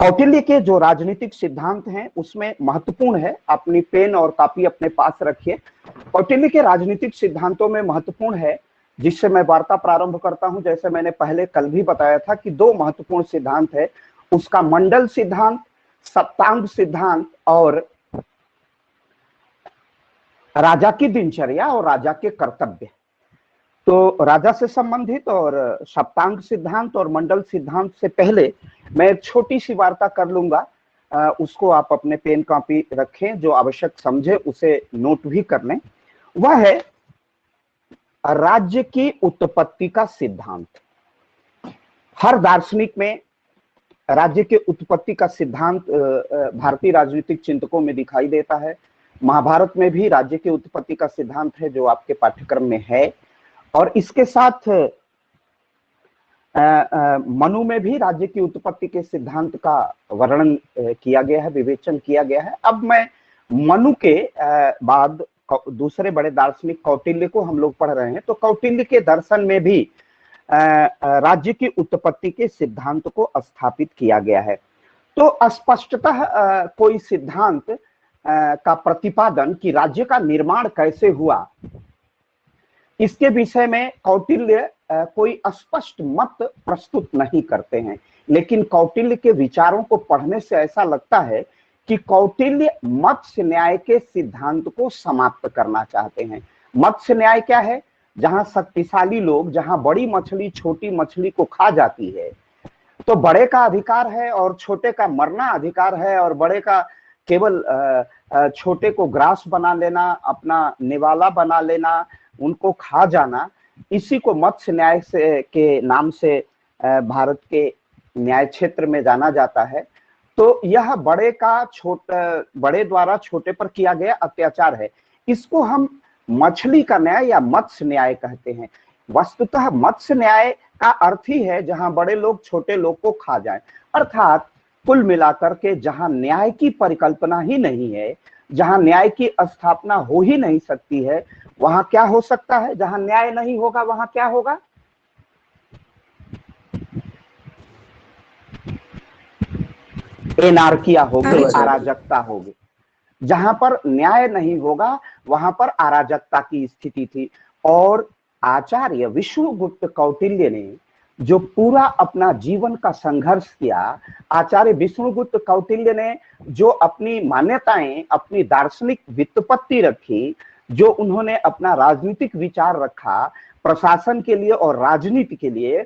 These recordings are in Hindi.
कौटिल्य के जो राजनीतिक सिद्धांत हैं उसमें महत्वपूर्ण है, अपनी पेन और कॉपी अपने पास रखिए। कौटिल्य के राजनीतिक सिद्धांतों में महत्वपूर्ण है, जिससे मैं वार्ता प्रारंभ करता हूं, जैसे मैंने पहले कल भी बताया था कि दो महत्वपूर्ण सिद्धांत है उसका, मंडल सिद्धांत, सप्तांग सिद्धांत और राजा की दिनचर्या और राजा के कर्तव्य। तो राजा से संबंधित और सप्तांग सिद्धांत और मंडल सिद्धांत से पहले मैं एक छोटी सी वार्ता कर लूंगा, उसको आप अपने पेन कॉपी रखें, जो आवश्यक समझे उसे नोट भी कर लें। वह है राज्य की उत्पत्ति का सिद्धांत। हर दार्शनिक में राज्य के उत्पत्ति का सिद्धांत भारतीय राजनीतिक चिंतकों में दिखाई देता है। महाभारत में भी राज्य की उत्पत्ति का सिद्धांत है जो आपके पाठ्यक्रम में है, और इसके साथ मनु में भी राज्य की उत्पत्ति के सिद्धांत का वर्णन किया गया है, विवेचन किया गया है। अब मैं मनु के बाद दूसरे बड़े दार्शनिक कौटिल्य को हम लोग पढ़ रहे हैं, तो कौटिल्य के दर्शन में भी राज्य की उत्पत्ति के सिद्धांत को स्थापित किया गया है। तो स्पष्टतः कोई सिद्धांत का प्रतिपादन कि राज्य का निर्माण कैसे हुआ, इसके विषय में कौटिल्य कोई स्पष्ट मत प्रस्तुत नहीं करते हैं, लेकिन कौटिल्य के विचारों को पढ़ने से ऐसा लगता है कि कौटिल्य मत्स्य न्याय के सिद्धांत को समाप्त करना चाहते हैं। मत्स्य न्याय क्या है? जहां शक्तिशाली लोग, जहां बड़ी मछली छोटी मछली को खा जाती है तो बड़े का अधिकार है और छोटे का मरना अधिकार है, और बड़े का केवल छोटे को ग्रास बना लेना, अपना निवाला बना लेना, उनको खा जाना, इसी को मत्स्य न्याय से के नाम से भारत के न्याय क्षेत्र में जाना जाता है। तो यह बड़े द्वारा छोटे पर किया गया अत्याचार है। इसको हम मछली का न्याय या मत्स्य न्याय कहते हैं। वस्तुतः मत्स्य न्याय का अर्थ ही है जहां बड़े लोग छोटे लोग को खा जाएं, अर्थात कुल मिलाकर के जहां न्याय की परिकल्पना ही नहीं है, जहां न्याय की स्थापना हो ही नहीं सकती है, वहां क्या हो सकता है? जहां न्याय नहीं होगा वहां क्या होगा? एनार्किया होगी, अराजकता होगी। जहां पर न्याय नहीं होगा वहां पर अराजकता की स्थिति थी। और आचार्य विष्णुगुप्त कौटिल्य ने जो पूरा अपना जीवन का संघर्ष किया, आचार्य विष्णुगुप्त कौटिल्य ने जो अपनी मान्यताएं, अपनी दार्शनिक व्युत्पत्ति रखी, जो उन्होंने अपना राजनीतिक विचार रखा प्रशासन के लिए और राजनीति के लिए,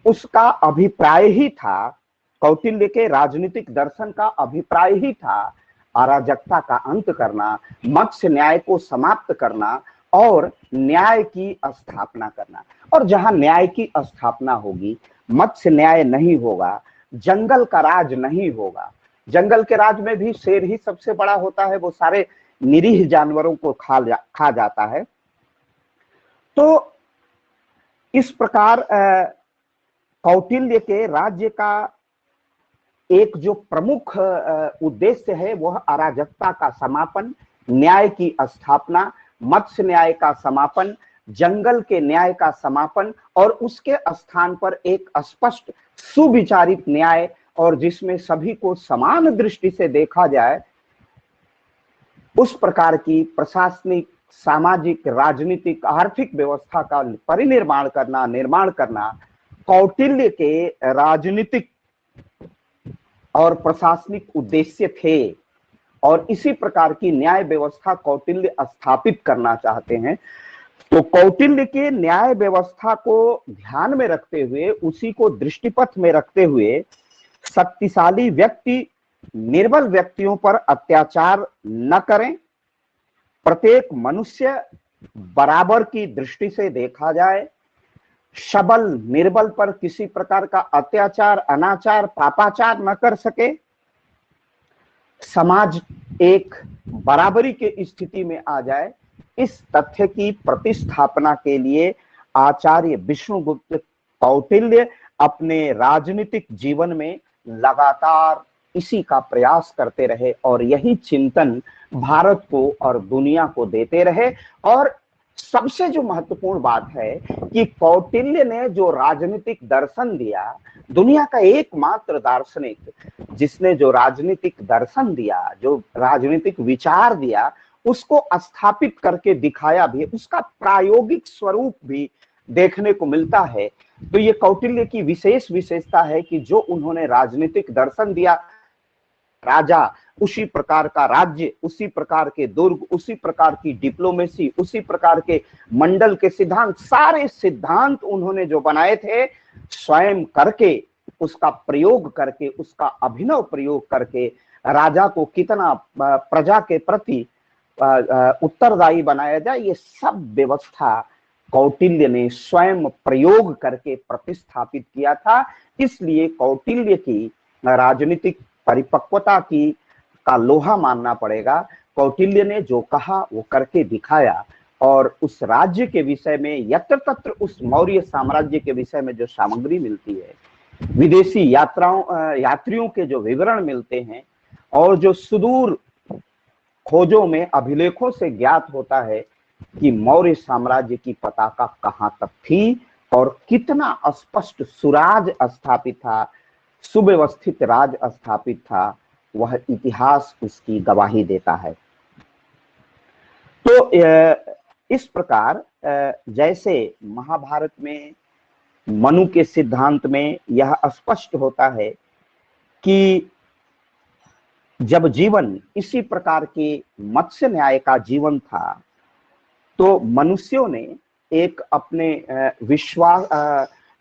उसका अभिप्राय ही था, कौटिल्य के राजनीतिक दर्शन का अभिप्राय ही था अराजकता का अंत करना, मत्स्य न्याय को समाप्त करना और न्याय की स्थापना करना। और जहां न्याय की स्थापना होगी, मत्स्य न्याय नहीं होगा, जंगल का राज नहीं होगा। जंगल के राज में भी शेर ही सबसे बड़ा होता है, वो सारे निरीह जानवरों को खा जाता है। तो इस प्रकार कौटिल्य के राज्य का एक जो प्रमुख उद्देश्य है वह अराजकता का समापन, न्याय की स्थापना, मत्स्य न्याय का समापन, जंगल के न्याय का समापन, और उसके स्थान पर एक स्पष्ट सुविचारित न्याय, और जिसमें सभी को समान दृष्टि से देखा जाए, उस प्रकार की प्रशासनिक, सामाजिक, राजनीतिक, आर्थिक व्यवस्था का परिनिर्माण करना, निर्माण करना कौटिल्य के राजनीतिक और प्रशासनिक उद्देश्य थे। और इसी प्रकार की न्याय व्यवस्था कौटिल्य स्थापित करना चाहते हैं। तो कौटिल्य के न्याय व्यवस्था को ध्यान में रखते हुए, उसी को दृष्टिपथ में रखते हुए, शक्तिशाली व्यक्ति निर्बल व्यक्तियों पर अत्याचार न करें, प्रत्येक मनुष्य बराबर की दृष्टि से देखा जाए, सबल निर्बल पर किसी प्रकार का अत्याचार, अनाचार, पापाचार न कर सके, समाज एक बराबरी के स्थिति में आ जाए, इस तथ्य की प्रतिस्थापना के लिए आचार्य विष्णुगुप्त कौटिल्य अपने राजनीतिक जीवन में लगातार इसी का प्रयास करते रहे, और यही चिंतन भारत को और दुनिया को देते रहे। और सबसे जो महत्वपूर्ण बात है कि कौटिल्य ने जो राजनीतिक दर्शन दिया, दुनिया का एकमात्र दार्शनिक जिसने जो राजनीतिक दर्शन दिया, जो राजनीतिक विचार दिया, उसको स्थापित करके दिखाया भी, उसका प्रायोगिक स्वरूप भी देखने को मिलता है। तो ये कौटिल्य की विशेष विशेषता है कि जो उन्होंने राजनीतिक दर्शन दिया, राजा उसी प्रकार का राज्य, उसी प्रकार के दुर्ग, उसी प्रकार की डिप्लोमेसी, उसी प्रकार के मंडल के सिद्धांत, सारे सिद्धांत उन्होंने जो बनाए थे, स्वयं करके, उसका प्रयोग करके, उसका अभिनव प्रयोग करके राजा को कितना प्रजा के प्रति उत्तरदायी बनाया जाए, ये सब व्यवस्था कौटिल्य ने स्वयं प्रयोग करके प्रतिस्थापित किया था। इसलिए कौटिल्य की राजनीतिक परिपक्वता की का लोहा मानना पड़ेगा। कौटिल्य ने जो कहा वो करके दिखाया, और उस राज्य के विषय में, यत्र तत्र उस मौर्य साम्राज्य के विषय में जो सामग्री मिलती है, विदेशी यात्रियों के जो विवरण मिलते हैं, और जो सुदूर खोजों में, अभिलेखों से ज्ञात होता है कि मौर्य साम्राज्य की पताका कहां तक थी और कितना स्पष्ट सुराज स्थापित था, सुव्यवस्थित राज स्थापित था, वह इतिहास उसकी गवाही देता है। तो इस प्रकार जैसे महाभारत में मनु के सिद्धांत में यह स्पष्ट होता है कि जब जीवन इसी प्रकार के मत्स्य न्याय का जीवन था, तो मनुष्यों ने एक अपने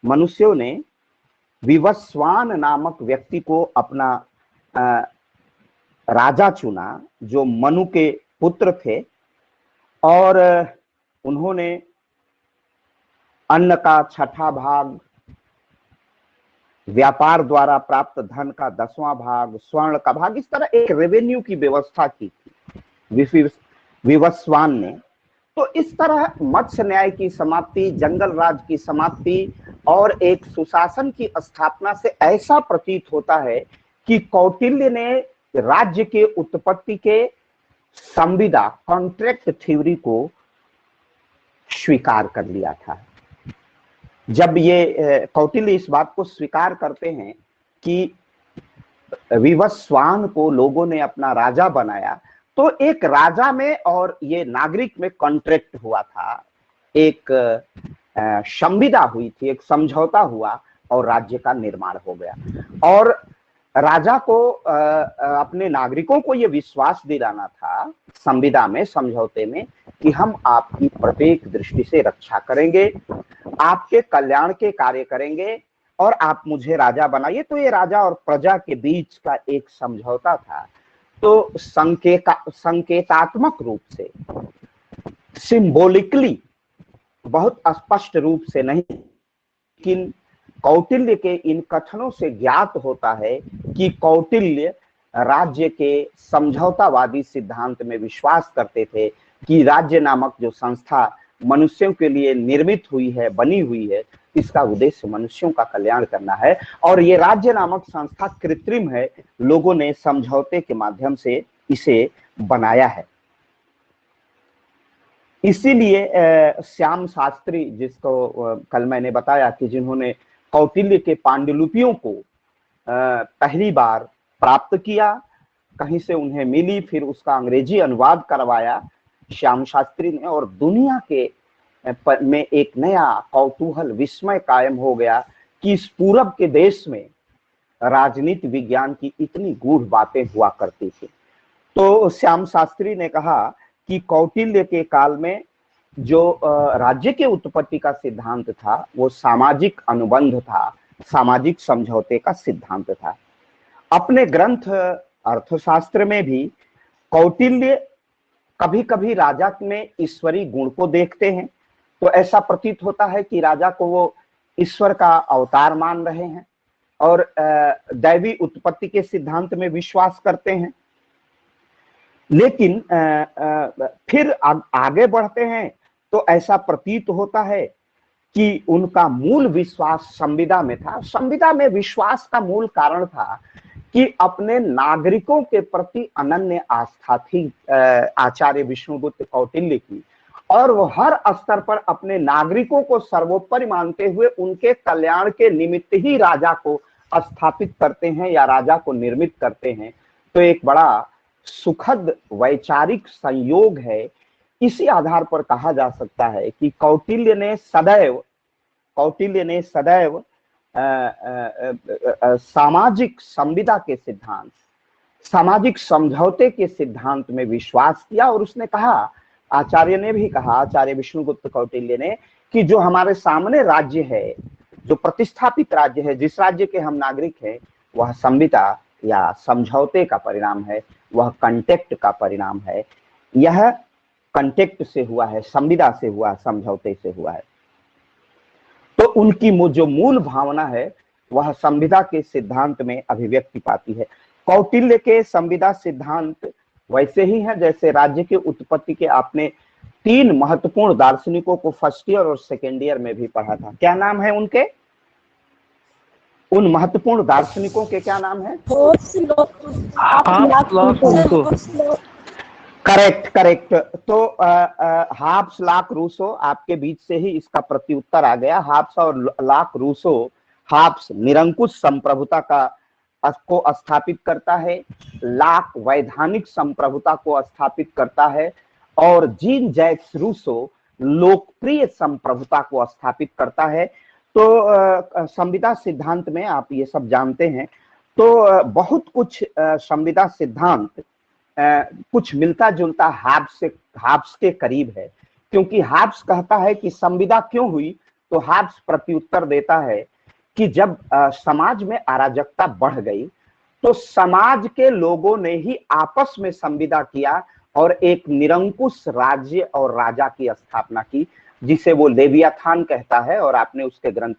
मनुष्यों ने विवस्वान नामक व्यक्ति को अपना राजा चुना, जो मनु के पुत्र थे, और उन्होंने अन्न का 6वां भाग, व्यापार द्वारा प्राप्त धन का 10वां भाग, स्वर्ण का भाग, इस तरह एक रेवेन्यू की व्यवस्था की थी विवस्वान ने। तो इस तरह मत्स्य न्याय की समाप्ति, जंगल राज की समाप्ति और एक सुशासन की स्थापना से ऐसा प्रतीत होता है कि कौटिल्य ने राज्य के उत्पत्ति के संविदा, कॉन्ट्रैक्ट थ्योरी को स्वीकार कर लिया था। जब ये कौटिल्य इस बात को स्वीकार करते हैं कि विवस्वान को लोगों ने अपना राजा बनाया, तो एक राजा में और ये नागरिक में कॉन्ट्रैक्ट हुआ था, एक संविदा हुई थी, एक समझौता हुआ और राज्य का निर्माण हो गया। और राजा को अपने नागरिकों को ये विश्वास दिलाना था संविदा में, समझौते में, कि हम आपकी प्रत्येक दृष्टि से रक्षा करेंगे, आपके कल्याण के कार्य करेंगे और आप मुझे राजा बनाइए। तो ये राजा और प्रजा के बीच का एक समझौता था। तो संकेतात्मक रूप से, सिंबॉलिकली, बहुत स्पष्ट रूप से नहीं, लेकिन कौटिल्य के इन कथनों से ज्ञात होता है कि कौटिल्य राज्य के समझौतावादी सिद्धांत में विश्वास करते थे कि राज्य नामक जो संस्था मनुष्यों के लिए निर्मित हुई है, बनी हुई है, इसका उद्देश्य मनुष्यों का कल्याण करना है, और ये राज्य नामक संस्था कृत्रिम है, लोगों ने समझौते के माध्यम से इसे बनाया है। इसीलिए श्याम शास्त्री, जिसको कल मैंने बताया कि जिन्होंने कौटिल्य के पांडुलिपियों को पहली बार प्राप्त किया, कहीं से उन्हें मिली, फिर उसका अंग्रेजी अनुवाद करवाया श्याम शास्त्री ने, और दुनिया के में एक नया कौतूहल, विस्मय कायम हो गया कि इस पूरब के देश में राजनीति विज्ञान की इतनी गूढ़ बातें हुआ करती थी। तो श्याम शास्त्री ने कहा कि कौटिल्य के काल में जो राज्य के उत्पत्ति का सिद्धांत था, वो सामाजिक अनुबंध था, सामाजिक समझौते का सिद्धांत था। अपने ग्रंथ अर्थशास्त्र में भी कौटिल्य कभी कभी राजा में ईश्वरी गुण को देखते हैं, तो ऐसा प्रतीत होता है कि राजा को वो ईश्वर का अवतार मान रहे हैं और दैवी उत्पत्ति के सिद्धांत में विश्वास करते हैं। लेकिन फिर आगे बढ़ते हैं तो ऐसा प्रतीत होता है कि उनका मूल विश्वास संविदा में था। संविदा में विश्वास का मूल कारण था कि अपने नागरिकों के प्रति अनन्य आस्था थी आचार्य विष्णुगुप्त कौटिल्य की, और वो हर स्तर पर अपने नागरिकों को सर्वोपरि मानते हुए उनके कल्याण के निमित्त ही राजा को स्थापित करते हैं या राजा को निर्मित करते हैं, तो एक बड़ा सुखद वैचारिक संयोग है। इसी आधार पर कहा जा सकता है कि कौटिल्य ने सदैव सामाजिक संविदा के सिद्धांत, सामाजिक समझौते के सिद्धांत में विश्वास किया। और उसने कहा, आचार्य ने भी कहा, आचार्य विष्णुगुप्त कौटिल्य ने, कि जो हमारे सामने राज्य है, जो प्रतिष्ठापित राज्य है, जिस राज्य के हम नागरिक हैं, वह संविदा या समझौते का परिणाम है, वह कंटेक्ट का परिणाम है। यह कंटेक्ट से हुआ है, संविदा से हुआ, समझौते से हुआ है। तो उनकी जो मूल भावना है वह संविदा के सिद्धांत में अभिव्यक्ति पाती है। कौटिल्य के संविदा सिद्धांत वैसे ही हैं जैसे राज्य की उत्पत्ति के आपने 3 महत्वपूर्ण दार्शनिकों को फर्स्ट ईयर और सेकेंड ईयर में भी पढ़ा था। क्या नाम है उनके? उन महत्वपूर्ण दार्शनिकों के क्या नाम है? करेक्ट। तो हाब्स, लाक, रूसो, आपके बीच से ही इसका प्रत्युत्तर आ गया। हाब्स और लाक, रूसो, हाब्स निरंकुश संप्रभुता को स्थापित करता है, लाक वैधानिक संप्रभुता को स्थापित करता है, और जीन जैक्स रूसो लोकप्रिय संप्रभुता को स्थापित करता है। तो संविदा सिद्धांत में आप ये सब जानते हैं। तो बहुत कुछ संविदा सिद्धांत कुछ मिलता जुलता हाब्स के करीब है, क्योंकि हाब्स कहता है कि संविदा क्यों हुई, तो हाब्स प्रत्युत्तर देता है कि जब समाज में अराजकता बढ़ गई तो समाज के लोगों ने ही आपस में संविदा किया और एक निरंकुश राज्य और राजा की स्थापना की, जिसे वो लेवियाथान कहता है। और आपने उसके ग्रंथ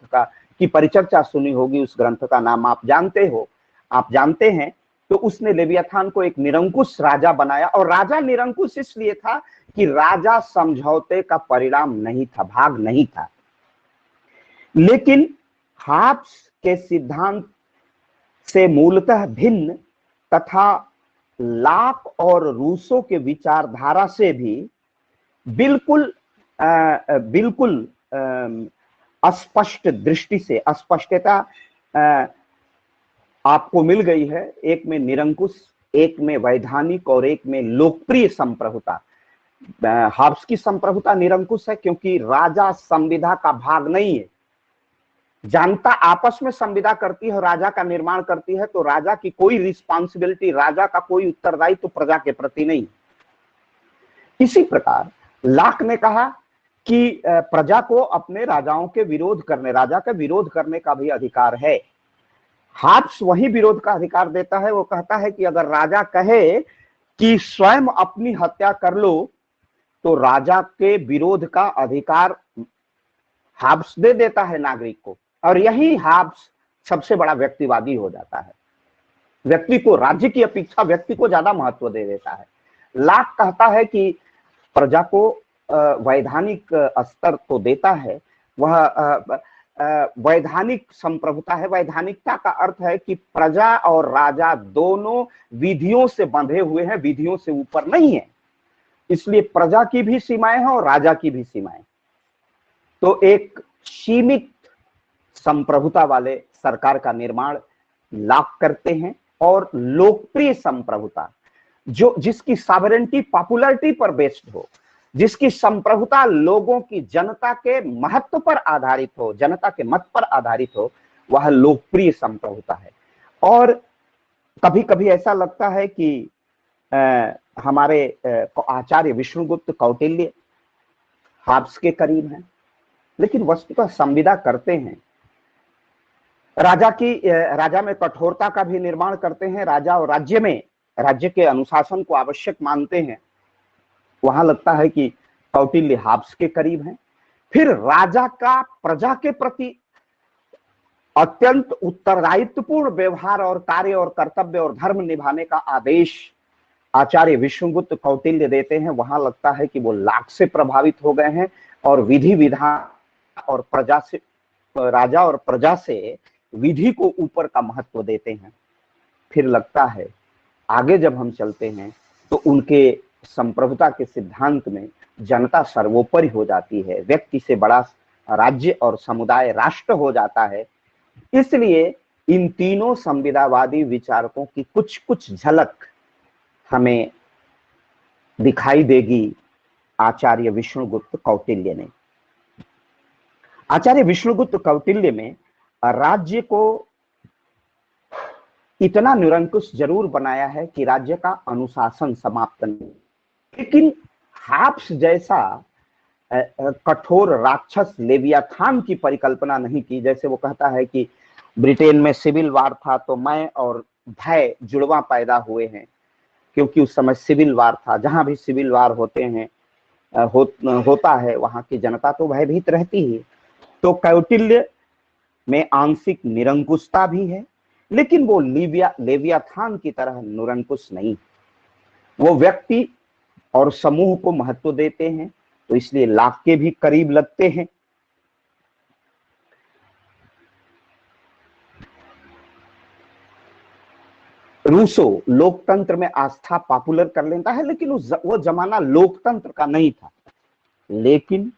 की परिचर्चा सुनी होगी, उस ग्रंथ का नाम आप जानते हैं। तो उसने लेवियाथान को एक निरंकुश राजा बनाया, और राजा निरंकुश इसलिए था कि राजा समझौते का परिणाम नहीं था, भाग नहीं था। लेकिन हाब्स के सिद्धांत से मूलतः भिन्न तथा लाक और रूसो के विचारधारा से भी बिल्कुल अस्पष्ट दृष्टि से अस्पष्टता आपको मिल गई है। एक में निरंकुश, एक में वैधानिक और एक में लोकप्रिय संप्रभुता। हाब्स की संप्रभुता निरंकुश है क्योंकि राजा संविदा का भाग नहीं है। जनता आपस में संविदा करती है, राजा का निर्माण करती है, तो राजा की कोई रिस्पांसिबिलिटी, राजा का कोई उत्तरदायित्व तो प्रजा के प्रति नहीं। इसी प्रकार लाक ने कहा कि प्रजा को अपने राजाओं के विरोध करने, राजा का विरोध करने का भी अधिकार है। हाब्स वही विरोध का अधिकार देता है। वो कहता है कि अगर राजा कहे कि स्वयं अपनी हत्या कर लो, तो राजा के विरोध का अधिकार हाब्स दे देता है नागरिक को। और यही हाब्स सबसे बड़ा व्यक्तिवादी हो जाता है। व्यक्ति को, राज्य की अपेक्षा व्यक्ति को ज्यादा महत्व दे देता है। लाक कहता है कि प्रजा को वैधानिक स्तर तो देता है, वह वैधानिक संप्रभुता है। वैधानिकता का अर्थ है कि प्रजा और राजा दोनों विधियों से बंधे हुए हैं, विधियों से ऊपर नहीं है। इसलिए प्रजा की भी सीमाएं हैं और राजा की भी सीमाएं। तो एक सीमित संप्रभुता वाले सरकार का निर्माण लाक करते हैं, और लोकप्रिय संप्रभुता जिसकी सॉवरेंटी पॉपुलैरिटी पर बेस्ड हो, जिसकी संप्रभुता लोगों की, जनता के महत्व पर आधारित हो, जनता के मत पर आधारित हो, वह लोकप्रिय संप्रभुता है। और कभी कभी ऐसा लगता है कि हमारे आचार्य विष्णुगुप्त कौटिल्य हाब्स के करीब हैं, लेकिन वस्तुतः संविदा करते हैं। राजा में कठोरता का भी निर्माण करते हैं। राजा और राज्य के अनुशासन को आवश्यक मानते हैं। वहां लगता है कि कौटिल्य हाब्स के करीब हैं। फिर राजा का प्रजा के प्रति अत्यंत उत्तरदायित्वपूर्ण व्यवहार और कार्य और कर्तव्य और धर्म निभाने का आदेश आचार्य विष्णुगुप्त कौटिल्य देते हैं। वहां लगता है कि वो लाक से प्रभावित हो गए हैं और विधि विधान और प्रजा से, राजा और प्रजा से विधि को ऊपर का महत्व देते हैं। फिर लगता है आगे जब हम चलते हैं तो उनके संप्रभुता के सिद्धांत में जनता सर्वोपरि हो जाती है, व्यक्ति से बड़ा राज्य और समुदाय राष्ट्र हो जाता है। इसलिए इन तीनों संविदावादी विचारकों की कुछ कुछ झलक हमें दिखाई देगी आचार्य विष्णुगुप्त कौटिल्य ने। आचार्य विष्णुगुप्त कौटिल्य में राज्य को इतना निरंकुश जरूर बनाया है कि राज्य का अनुशासन समाप्त नहीं, लेकिन हाब्स जैसा कठोर राक्षस लेवियाथान की परिकल्पना नहीं की। जैसे वो कहता है कि ब्रिटेन में सिविल वार था तो मैं और भय जुड़वा पैदा हुए हैं, क्योंकि उस समय सिविल वार था। जहां भी सिविल वार होते हैं होता है वहां की जनता तो भयभीत रहती ही। तो कौटिल्य में आंशिक निरंकुशता भी है, लेकिन वो लेवियाथान की तरह निरंकुश नहीं। वो व्यक्ति और समूह को महत्व देते हैं, तो इसलिए लाख के भी करीब लगते हैं। रूसो लोकतंत्र में आस्था पॉपुलर कर लेता है, लेकिन वो जमाना लोकतंत्र का नहीं था। लेकिन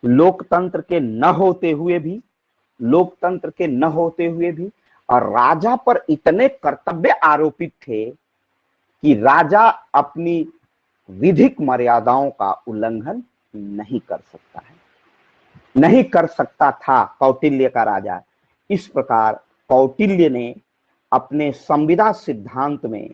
लोकतंत्र के न होते हुए भी और राजा पर इतने कर्तव्य आरोपित थे कि राजा अपनी विधिक मर्यादाओं का उल्लंघन नहीं कर सकता था कौटिल्य का राजा। इस प्रकार कौटिल्य ने अपने संविदा सिद्धांत में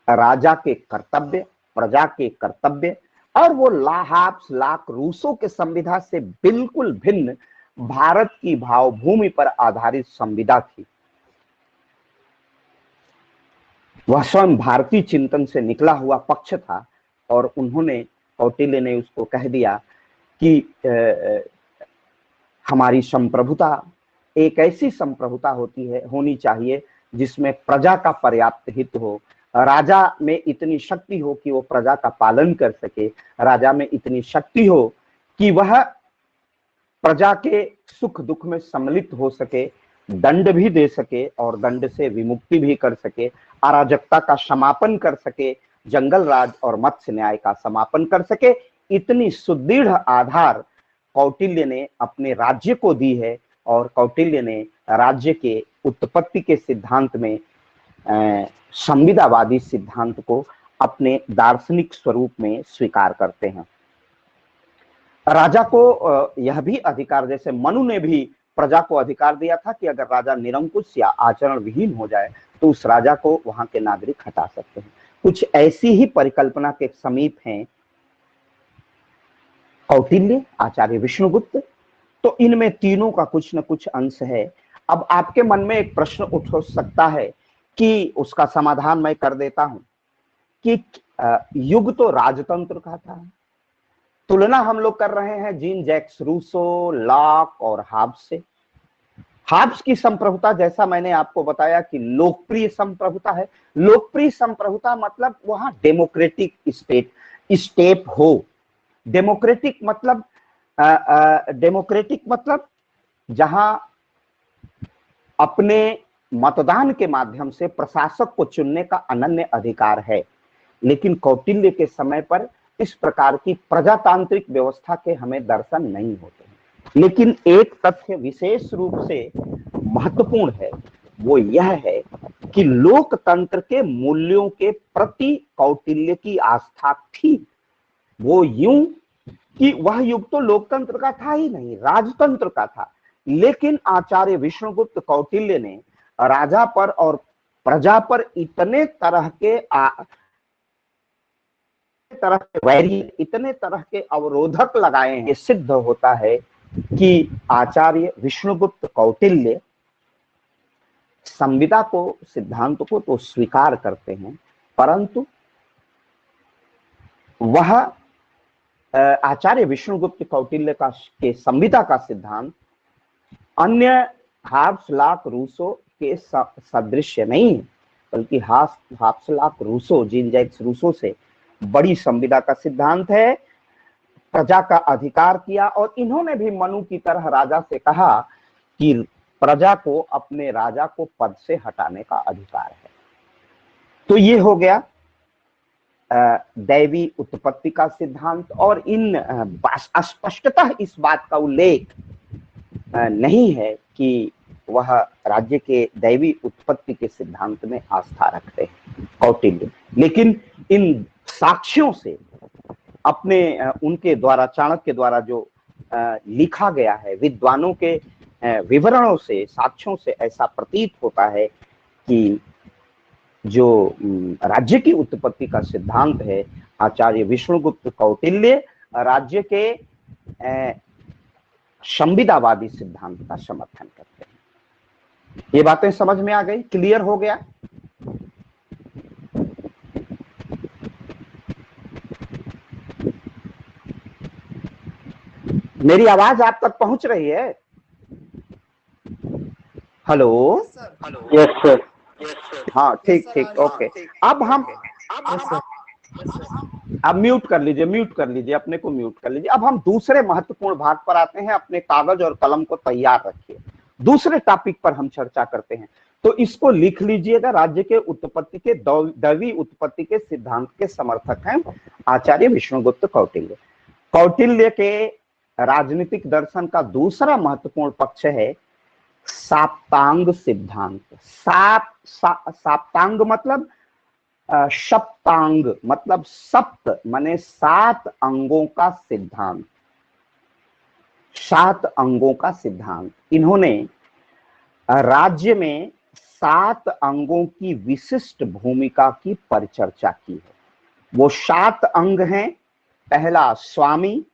राजा के कर्तव्य, प्रजा के कर्तव्य और वो लाख रूसों के संविधा से बिल्कुल भिन्न भारत की भावभूमि पर आधारित संविदा थी। वह स्वयं भारतीय चिंतन से निकला हुआ पक्ष था और कौटिल्य ने उसको कह दिया कि हमारी संप्रभुता एक ऐसी संप्रभुता होनी चाहिए जिसमें प्रजा का पर्याप्त हित हो, राजा में इतनी शक्ति हो कि वो प्रजा का पालन कर सके, राजा में इतनी शक्ति हो कि वह प्रजा के सुख दुख में सम्मिलित हो सके, दंड भी दे सके और दंड से विमुक्ति भी कर सके, अराजकता का समापन कर सके, जंगल राज और मत्स्य न्याय का समापन कर सके। इतनी सुदृढ़ आधार कौटिल्य ने अपने राज्य को दी है और कौटिल्य ने राज्य के उत्पत्ति के सिद्धांत में संविदावादी सिद्धांत को अपने दार्शनिक स्वरूप में स्वीकार करते हैं। राजा को यह भी अधिकार, जैसे मनु ने भी प्रजा को अधिकार दिया था कि अगर राजा निरंकुश या आचरण विहीन हो जाए तो उस राजा को वहां के नागरिक हटा सकते हैं। कुछ ऐसी ही परिकल्पना के समीप हैं कौटिल्य, आचार्य विष्णुगुप्त। तो इनमें तीनों का कुछ न कुछ अंश है। अब आपके मन में एक प्रश्न उठ सकता है कि उसका समाधान मैं कर देता हूं कि युग तो राजतंत्र का था। तुलना हम लोग कर रहे हैं जीन जैक्स रूसो, लॉक और हाब्स से। हाब्स की संप्रभुता, जैसा मैंने आपको बताया कि लोकप्रिय संप्रभुता है। लोकप्रिय संप्रभुता मतलब वहां डेमोक्रेटिक स्टेप हो। डेमोक्रेटिक मतलब जहां अपने मतदान के माध्यम से प्रशासक को चुनने का अनन्य अधिकार है। लेकिन कौटिल्य के समय पर इस प्रकार की प्रजातांत्रिक व्यवस्था के हमें दर्शन नहीं होते हैं। लेकिन एक तथ्य विशेष रूप से महत्वपूर्ण है, वो यह है कि लोकतंत्र के मूल्यों के प्रति कौटिल्य की आस्था थी। वो यूं कि वह युग तो लोकतंत्र का था ही नहीं, राजतंत्र का था। लेकिन आचार्य विष्णुगुप्त कौटिल्य ने राजा पर और प्रजा पर इतने तरह के वैरी, इतने तरह के अवरोधक लगाए हैं। ये सिद्ध होता है कि आचार्य विष्णुगुप्त कौटिल्य संविदा को, सिद्धांत को तो स्वीकार करते हैं, परंतु वह आचार्य विष्णुगुप्त कौटिल्य के संविदा का सिद्धांत अन्य हाब्स, लॉक, रूसो के सदृश्य नहीं, बल्कि Hobbes, Locke, Rousseau, Jean Jacques Rousseau से बड़ी संविदा का सिद्धांत है। प्रजा का अधिकार किया और इन्होंने भी मनु की तरह राजा से कहा कि प्रजा को अपने राजा को पद से हटाने का अधिकार है। तो ये हो गया दैवी उत्पत्ति का सिद्धांत। और इन स्पष्टतः इस बात का उल्लेख नहीं है कि वह राज्य के दैवी उत्पत्ति के सिद्धांत में आस्था रखते हैं कौटिल्य। लेकिन इन साक्ष्यों से अपने उनके द्वारा, चाणक्य द्वारा जो लिखा गया है, विद्वानों के विवरणों से, साक्ष्यों से ऐसा प्रतीत होता है कि जो राज्य की उत्पत्ति का सिद्धांत है, आचार्य विष्णुगुप्त कौटिल्य राज्य के संविदावादी सिद्धांत का समर्थन करते हैं। ये बातें समझ में आ गई? क्लियर हो गया? मेरी आवाज आप तक पहुंच रही है? हेलो? Yes sir. हाँ, ठीक ठीक, ओके। अब हम अब म्यूट कर लीजिए, अपने को म्यूट कर लीजिए। अब हम दूसरे महत्वपूर्ण भाग पर आते हैं। अपने कागज और कलम को तैयार रखिए, दूसरे टॉपिक पर हम चर्चा करते हैं। तो इसको लिख लीजिएगा। राज्य के उत्पत्ति के, दैवी उत्पत्ति के सिद्धांत के समर्थक हैं आचार्य विष्णुगुप्त कौटिल्य। कौटिल्य के राजनीतिक दर्शन का दूसरा महत्वपूर्ण पक्ष है साप्तांग सिद्धांत। साप्तांग मतलब सप्तांग, मतलब सप्त माने 7 अंगों का सिद्धांत। 7 अंगों का सिद्धांत। इन्होंने राज्य में 7 अंगों की विशिष्ट भूमिका की परिचर्चा की है। वो 7 अंग हैं। पहला स्वामी,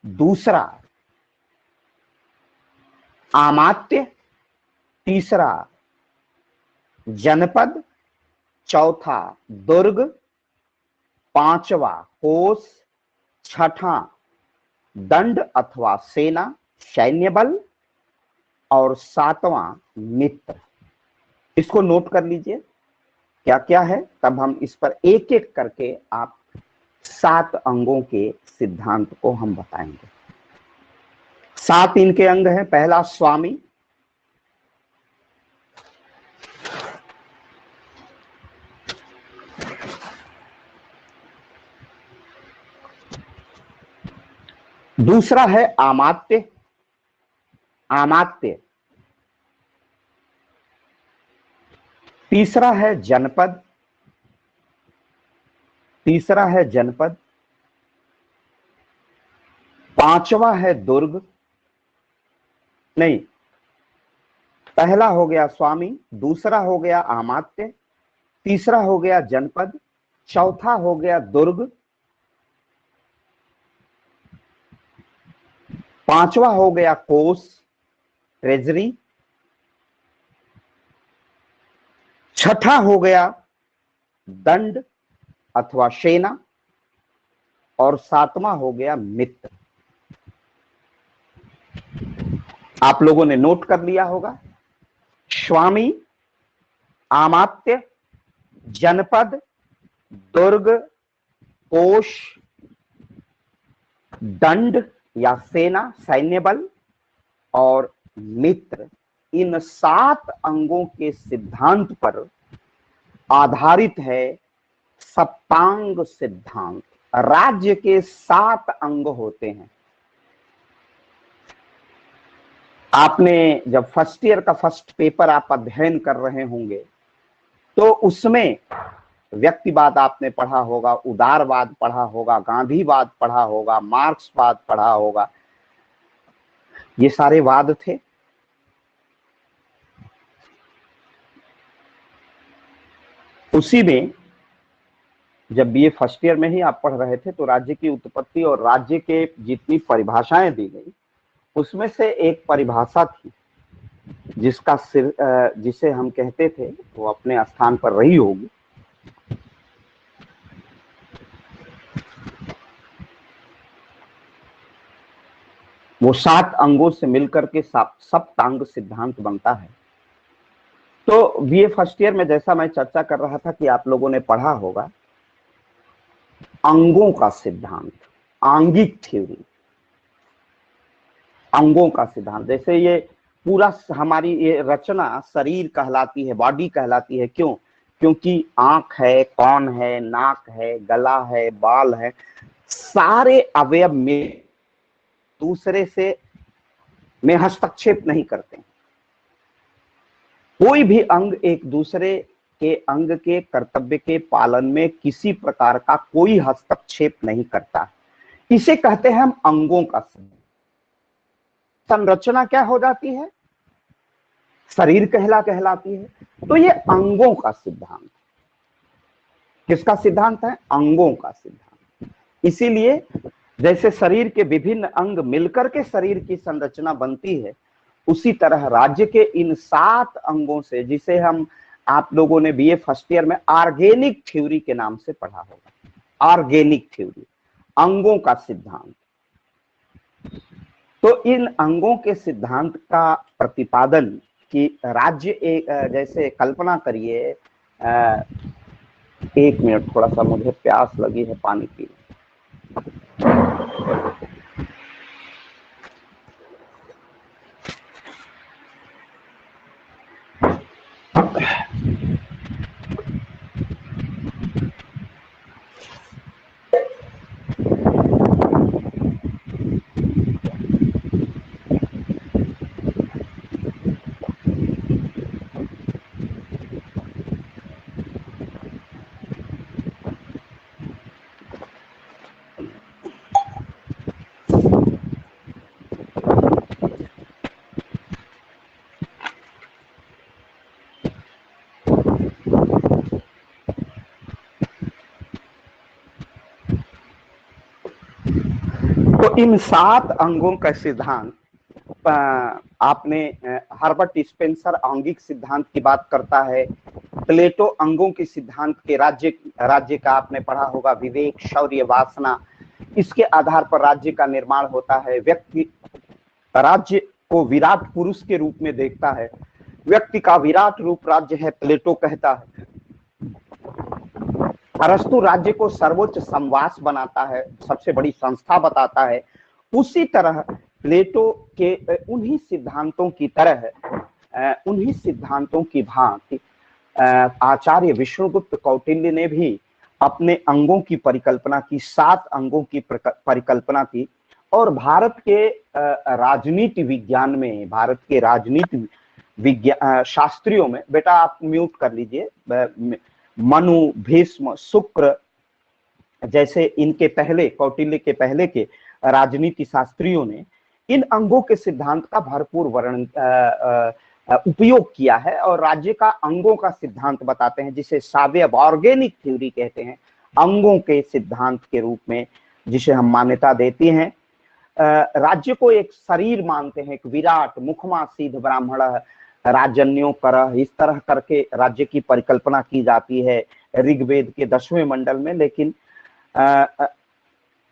दूसरा आमात्य, तीसरा जनपद, चौथा दुर्ग, पांचवा कोष, छठा दंड अथवा सेना, सैन्य बल, और 7वां मित्र। इसको नोट कर लीजिए क्या क्या है, तब हम इस पर एक एक करके आप 7 अंगों के सिद्धांत को हम बताएंगे। 7 इनके अंग हैं। पहला स्वामी, दूसरा है आमात्य, तीसरा है जनपद, पांचवा है दुर्ग। नहीं, पहला हो गया स्वामी, दूसरा हो गया आमात्य, तीसरा हो गया जनपद, चौथा हो गया दुर्ग, पांचवा हो गया कोष, ट्रेजरी, छठा हो गया दंड अथवा सेना, और 7वां हो गया मित्र। आप लोगों ने नोट कर लिया होगा। स्वामी, आमात्य, जनपद, दुर्ग, कोष, दंड या सेना, सैन्य बल, और मित्र। इन 7 अंगों के सिद्धांत पर आधारित है सप्तांग सिद्धांत। राज्य के 7 अंग होते हैं। आपने जब फर्स्ट ईयर का फर्स्ट पेपर आप अध्ययन कर रहे होंगे तो उसमें व्यक्तिवाद आपने पढ़ा होगा, उदारवाद पढ़ा होगा, गांधीवाद पढ़ा होगा, मार्क्सवाद पढ़ा होगा। ये सारे वाद थे। उसी में जब बीए फर्स्ट ईयर में ही आप पढ़ रहे थे तो राज्य की उत्पत्ति और राज्य के जितनी परिभाषाएं दी गई उसमें से एक परिभाषा थी जिसका सिर, जिसे हम कहते थे, वो अपने स्थान पर रही होगी, वो 7 अंगों से मिलकर के सप्तांग सिद्धांत बनता है। तो बीए फर्स्ट ईयर में जैसा मैं चर्चा कर रहा था कि आप लोगों ने पढ़ा होगा अंगों का सिद्धांत, आंगिक थ्योरी, अंगों का सिद्धांत। जैसे ये पूरा हमारी ये रचना शरीर कहलाती है, बॉडी कहलाती है। क्यों? क्योंकि आंख है, कान है, नाक है, गला है, बाल है, सारे अवयव में दूसरे से में हस्तक्षेप नहीं करते। कोई भी अंग एक दूसरे के अंग के कर्तव्य के पालन में किसी प्रकार का कोई हस्तक्षेप नहीं करता। इसे कहते हैं हम अंगों का सिद्धांत। संरचना क्या हो जाती है? शरीर कहलाती है। तो ये अंगों का सिद्धांत। किसका सिद्धांत है? अंगों का सिद्धांत। इसीलिए जैसे शरीर के विभिन्न अंग मिलकर के शरीर की संरचना बनती है, उसी तरह राज्य के इन 7 अंगों से, जिसे हम आप लोगों ने बीए फर्स्ट ईयर में ऑर्गेनिक थ्योरी के नाम से पढ़ा होगा। ऑर्गेनिक थ्योरी, अंगों का सिद्धांत। तो इन अंगों के सिद्धांत का प्रतिपादन कि राज्य एक, जैसे कल्पना करिए, 1 मिनट, थोड़ा सा मुझे प्यास लगी है, पानी पी। तो इन 7 अंगों का सिद्धांत, आपने हर्बर्ट स्पेंसर आंगिक सिद्धांत की बात करता है। प्लेटो अंगों के सिद्धांत के राज्य का आपने पढ़ा होगा, विवेक, शौर्य, वासना, इसके आधार पर राज्य का निर्माण होता है। व्यक्ति राज्य को विराट पुरुष के रूप में देखता है। व्यक्ति का विराट रूप राज्य है, प्लेटो कहता है। अरस्तु राज्य को सर्वोच्च संवास बनाता है, सबसे बड़ी संस्था बताता है। उसी तरह प्लेटो के उन्हीं सिद्धांतों की तरह, उन्हीं सिद्धांतों की भांति आचार्य विष्णुगुप्त कौटिल्य ने भी अपने अंगों की परिकल्पना की, 7 अंगों की परिकल्पना की। और भारत के राजनीति विज्ञान में, भारत के राजनीति विज्ञान शास्त्रियों में, बेटा आप म्यूट कर लीजिए, मनु, भीष्म, शुक्र जैसे इनके पहले, कौटिल्य के पहले के राजनीति शास्त्रियों ने इन अंगों के सिद्धांत का भरपूर वर्णन उपयोग किया है और राज्य का अंगों का सिद्धांत बताते हैं, जिसे सावयव ऑर्गेनिक थ्योरी कहते हैं, अंगों के सिद्धांत के रूप में जिसे हम मान्यता देते हैं। राज्य को एक शरीर मानते हैं, एक विराट मुखमा सिद्ध ब्राह्मण राजन्यो कर, इस तरह करके राज्य की परिकल्पना की जाती है ऋग्वेद के 10वें मंडल में। लेकिन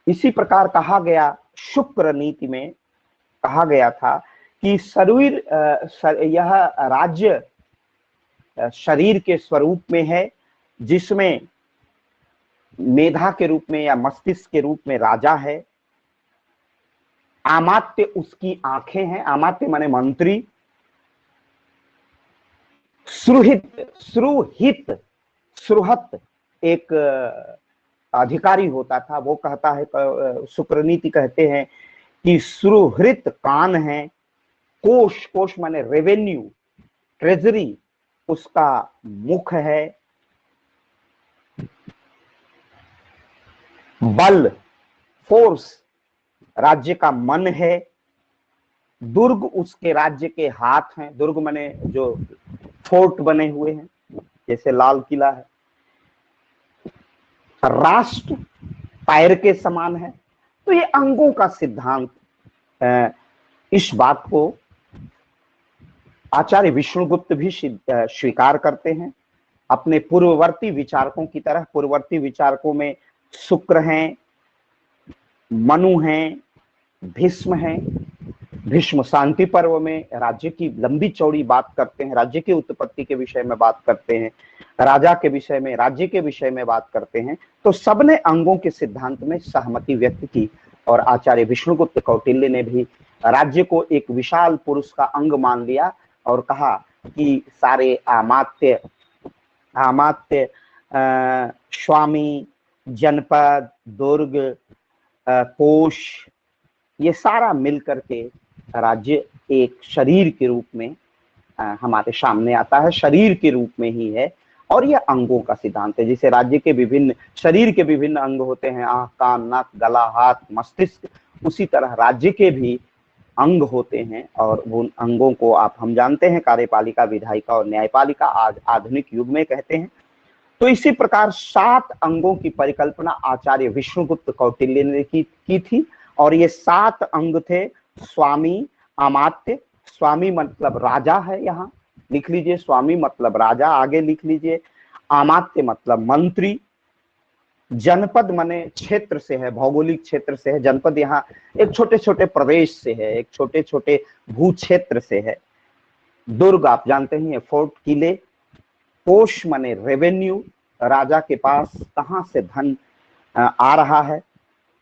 इसी प्रकार कहा गया, शुक्र नीति में कहा गया था कि शरीर, यह राज्य शरीर के स्वरूप में है, जिसमें मेधा के रूप में या मस्तिष्क के रूप में राजा है। अमात्य उसकी आंखें हैं, अमात्य माने मंत्री। सुहृत एक अधिकारी होता था, वो कहता है, शुक्रनीति कहते हैं कि सुहृत कान है। कोष माने रेवेन्यू, ट्रेजरी उसका मुख है। बल, फोर्स राज्य का मन है। दुर्ग उसके राज्य के हाथ हैं। दुर्ग माने जो फोर्ट बने हुए हैं, जैसे लाल किला है। राष्ट्र पैर के समान है। तो ये अंगों का सिद्धांत, इस बात को आचार्य विष्णुगुप्त भी स्वीकार करते हैं। अपने पूर्ववर्ती विचारकों की तरह, पूर्ववर्ती विचारकों में शुक्र हैं, मनु हैं, भीष्म हैं। भीष्म शांति पर्व में राज्य की लंबी चौड़ी बात करते हैं, राज्य की उत्पत्ति के विषय में बात करते हैं, राजा के विषय में, राज्य के विषय में बात करते हैं। तो सबने अंगों के सिद्धांत में सहमति व्यक्त की और आचार्य विष्णुगुप्त कौटिल्य ने भी राज्य को एक विशाल पुरुष का अंग मान लिया और कहा कि सारे अमात्य, स्वामी, जनपद, दुर्ग, कोष, ये सारा मिलकर के राज्य एक शरीर के रूप में हमारे सामने आता है, शरीर के रूप में ही है। और यह अंगों का सिद्धांत है। जैसे राज्य के विभिन्न, शरीर के विभिन्न अंग होते हैं, आंख, कान, नाक, गला, हाथ, मस्तिष्क, उसी तरह राज्य के भी अंग होते हैं। और उन अंगों को हम जानते हैं, कार्यपालिका, विधायिका और न्यायपालिका आज आधुनिक युग में कहते हैं। तो इसी प्रकार 7 अंगों की परिकल्पना आचार्य विष्णुगुप्त कौटिल्य ने की थी। और ये 7 अंग थे: स्वामी, अमात्य, स्वामी मतलब राजा है, यहाँ लिख लीजिए, स्वामी मतलब राजा, आगे लिख लीजिए, अमात्य मतलब मंत्री, जनपद माने क्षेत्र से है, भौगोलिक क्षेत्र से है, जनपद यहाँ एक छोटे छोटे प्रदेश से है, एक छोटे छोटे भू क्षेत्र से है। दुर्ग आप जानते हैं, फोर्ट, किले। कोष माने रेवेन्यू, राजा के पास कहां से धन आ रहा है।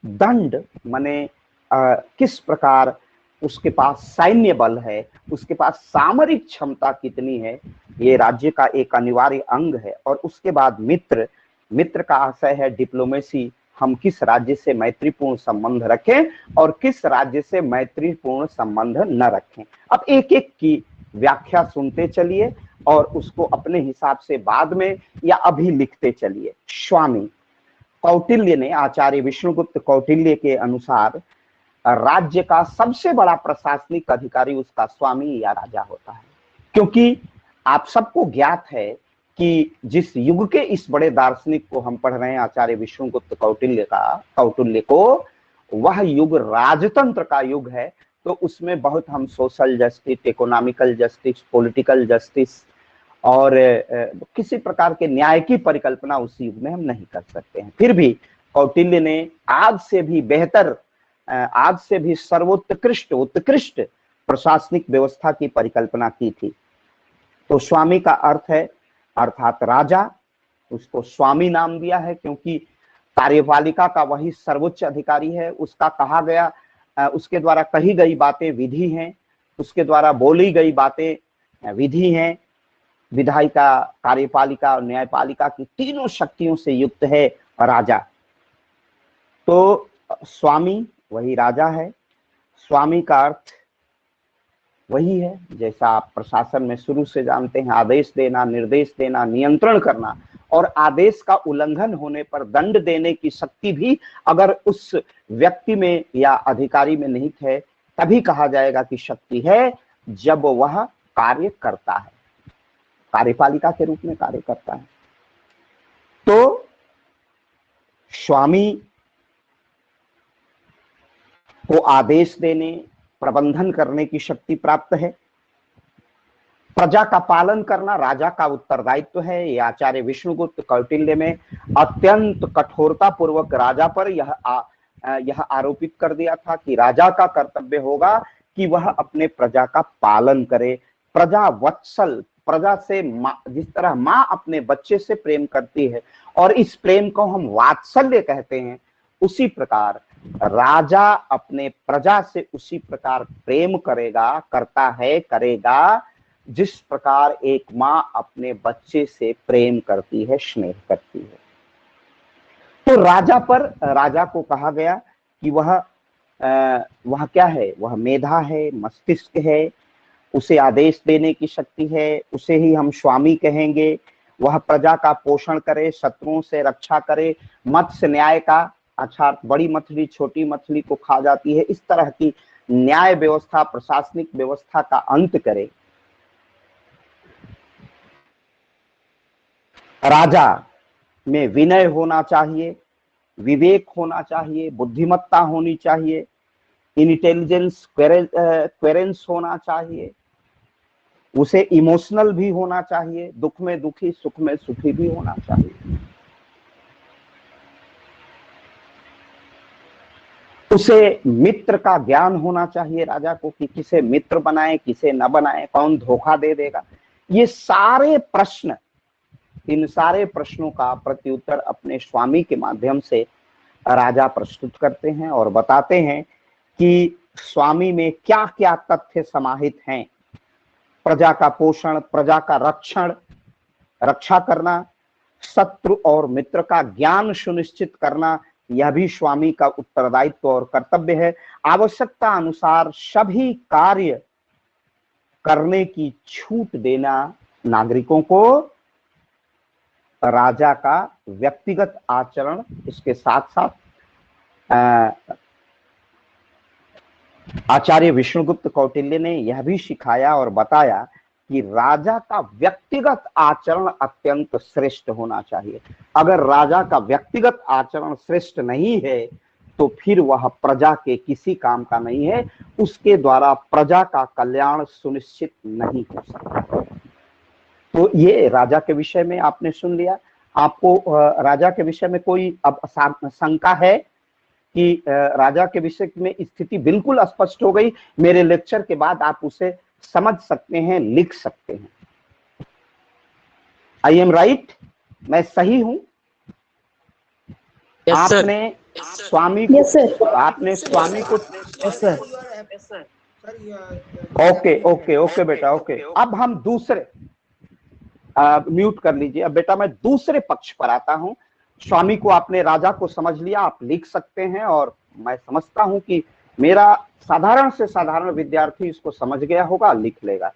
दंड माने किस प्रकार उसके पास सैन्य बल है, उसके पास सामरिक क्षमता कितनी है, ये राज्य का एक अनिवार्य अंग है। और उसके बाद मित्र, मित्र का आशय है डिप्लोमेसी, हम किस राज्य से मैत्रीपूर्ण संबंध रखें और किस राज्य से मैत्रीपूर्ण संबंध न रखें। अब एक एक की व्याख्या सुनते चलिए और उसको अपने हिसाब से बाद में या अभी लिखते चलिए। स्वामी, कौटिल्य ने, आचार्य विष्णुगुप्त कौटिल्य के अनुसार राज्य का सबसे बड़ा प्रशासनिक अधिकारी उसका स्वामी या राजा होता है। क्योंकि आप सबको ज्ञात है कि जिस युग के इस बड़े दार्शनिक को हम पढ़ रहे हैं, आचार्य विष्णुगुप्त कौटिल्य को, वह युग राजतंत्र का युग है। तो उसमें बहुत हम social justice, economical justice, political justice और किसी प्रकार के न्याय की परिकल्पना उस युग में हम नहीं कर सकते हैं। फिर भी कौटिल्य ने आज से भी बेहतर, आज से भी सर्वोत्कृष्ट, उत्कृष्ट प्रशासनिक व्यवस्था की परिकल्पना की थी। तो स्वामी का अर्थ है अर्थात राजा, उसको स्वामी नाम दिया है क्योंकि कार्यपालिका का वही सर्वोच्च अधिकारी है। उसका कहा गया, उसके द्वारा कही गई बातें विधि हैं, उसके द्वारा बोली गई बातें विधि हैं। विधायिका, कार्यपालिका और न्यायपालिका की तीनों शक्तियों से युक्त है राजा। तो स्वामी वही राजा है। स्वामी का अर्थ वही है जैसा आप प्रशासन में शुरू से जानते हैं, आदेश देना, निर्देश देना, नियंत्रण करना। और आदेश का उल्लंघन होने पर दंड देने की शक्ति भी अगर उस व्यक्ति में या अधिकारी में निहित है, तभी कहा जाएगा कि शक्ति है जब वह कार्य करता है, कार्यपालिका के रूप में कार्य करता है। तो स्वामी को आदेश देने, प्रबंधन करने की शक्ति प्राप्त है। प्रजा का पालन करना राजा का उत्तरदायित्व है। ये आचार्य विष्णुगुप्त कौटिल्य में अत्यंत कठोरता पूर्वक राजा पर यह आरोपित कर दिया था कि राजा का कर्तव्य होगा कि वह अपने प्रजा का पालन करे। प्रजा वत्सल, प्रजा से जिस तरह माँ अपने बच्चे से प्रेम करती है और इस प्रेम को हम वात्सल्य कहते हैं, उसी प्रकार राजा अपने प्रजा से उसी प्रकार प्रेम करेगा, करता है, करेगा जिस प्रकार एक माँ अपने बच्चे से प्रेम करती है, स्नेह करती है। तो राजा पर, राजा को कहा गया कि वह क्या है, वह मेधा है, मस्तिष्क है, उसे आदेश देने की शक्ति है, उसे ही हम स्वामी कहेंगे। वह प्रजा का पोषण करे, शत्रुओं से रक्षा करे, मत्स्य न्याय का, अच्छा बड़ी मछली छोटी मछली को खा जाती है, इस तरह की न्याय व्यवस्था, प्रशासनिक व्यवस्था का अंत करे। राजा में विनय होना चाहिए, विवेक होना चाहिए, बुद्धिमत्ता होनी चाहिए, इंटेलिजेंस, क्वेरेंस होना चाहिए, उसे इमोशनल भी होना चाहिए, दुख में दुखी, सुख में सुखी भी होना चाहिए। उसे मित्र का ज्ञान होना चाहिए राजा को कि किसे मित्र बनाए, किसे न बनाए, कौन धोखा दे देगा। ये सारे प्रश्न, इन सारे प्रश्नों का प्रत्युत्तर अपने स्वामी के माध्यम से राजा प्रस्तुत करते हैं और बताते हैं कि स्वामी में क्या क्या तथ्य समाहित हैं। प्रजा का पोषण, प्रजा का रक्षण, रक्षा करना, शत्रु और मित्र का ज्ञान सुनिश्चित करना, यह भी स्वामी का उत्तरदायित्व और कर्तव्य है। आवश्यकता अनुसार सभी कार्य करने की छूट देना नागरिकों को, राजा का व्यक्तिगत आचरण, इसके साथ साथ आचार्य विष्णुगुप्त कौटिल्य ने यह भी सिखाया और बताया कि राजा का व्यक्तिगत आचरण अत्यंत श्रेष्ठ होना चाहिए। अगर राजा का व्यक्तिगत आचरण श्रेष्ठ नहीं है तो फिर वह प्रजा के किसी काम का नहीं है, उसके द्वारा प्रजा का कल्याण सुनिश्चित नहीं हो सकता। तो ये राजा के विषय में आपने सुन लिया। आपको राजा के विषय में कोई अब शंका है कि राजा के विषय में स्थिति बिल्कुल स्पष्ट हो गई? मेरे लेक्चर के बाद आप उसे समझ सकते हैं, लिख सकते हैं। I am right? मैं सही हूं? Yes, sir. आपने स्वामी को Yes, sir. आपने स्वामी को Yes, sir. Yes, sir. Okay okay okay बेटा, ओके। अब हम दूसरे म्यूट कर लीजिए। अब बेटा मैं दूसरे पक्ष पर आता हूं। स्वामी को आपने राजा को समझ लिया, आप लिख सकते हैं, और मैं समझता हूं कि मेरा साधारण से साधारण विद्यार्थी इसको समझ गया होगा, लिख लेगा।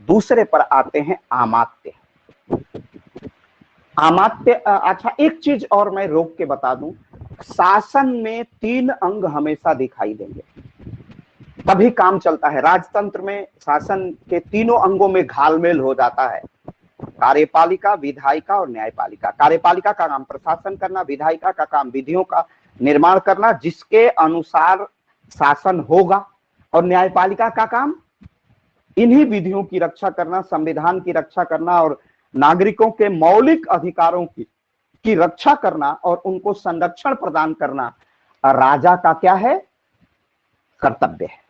दूसरे पर आते हैं अमात्य। अमात्य, अच्छा एक चीज और मैं रोक के बता दूं, शासन में 3 अंग हमेशा दिखाई देंगे, तभी काम चलता है। राजतंत्र में शासन के तीनों अंगों में घालमेल हो जाता है, कार्यपालिका, विधायिका और न्यायपालिका। कार्यपालिका का काम प्रशासन करना, विधायिका का काम विधियों का निर्माण करना जिसके अनुसार शासन होगा, और न्यायपालिका का काम इन्हीं विधियों की रक्षा करना, संविधान की रक्षा करना और नागरिकों के मौलिक अधिकारों की रक्षा करना और उनको संरक्षण प्रदान करना राजा का क्या है? कर्तव्य है।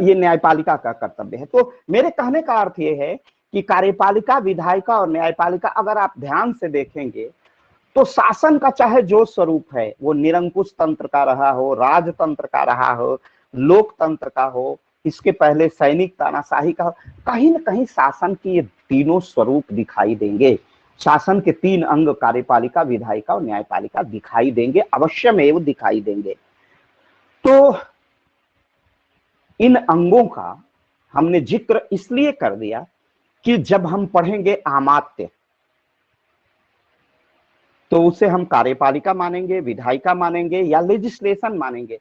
ये न्यायपालिका का कर्तव्य है। तो मेरे कहने का अर्थ ये है कि कार्यपालिका, विधायिका और न्यायपालिका अगर आप ध्यान से देखेंगे तो शासन का चाहे जो स्वरूप है, वो निरंकुश तंत्र का रहा हो, राजतंत्र का रहा हो, लोकतंत्र का हो, इसके पहले सैनिक तानाशाही का हो, कहीं ना कहीं शासन के ये तीनों स्वरूप दिखाई देंगे। शासन के 3 अंग कार्यपालिका, विधायिका और न्यायपालिका दिखाई देंगे, अवश्यमेव दिखाई देंगे। तो इन अंगों का हमने जिक्र इसलिए कर दिया कि जब हम पढ़ेंगे अमात्य तो उसे हम कार्यपालिका मानेंगे, विधायिका मानेंगे या लेजिस्लेशन मानेंगे।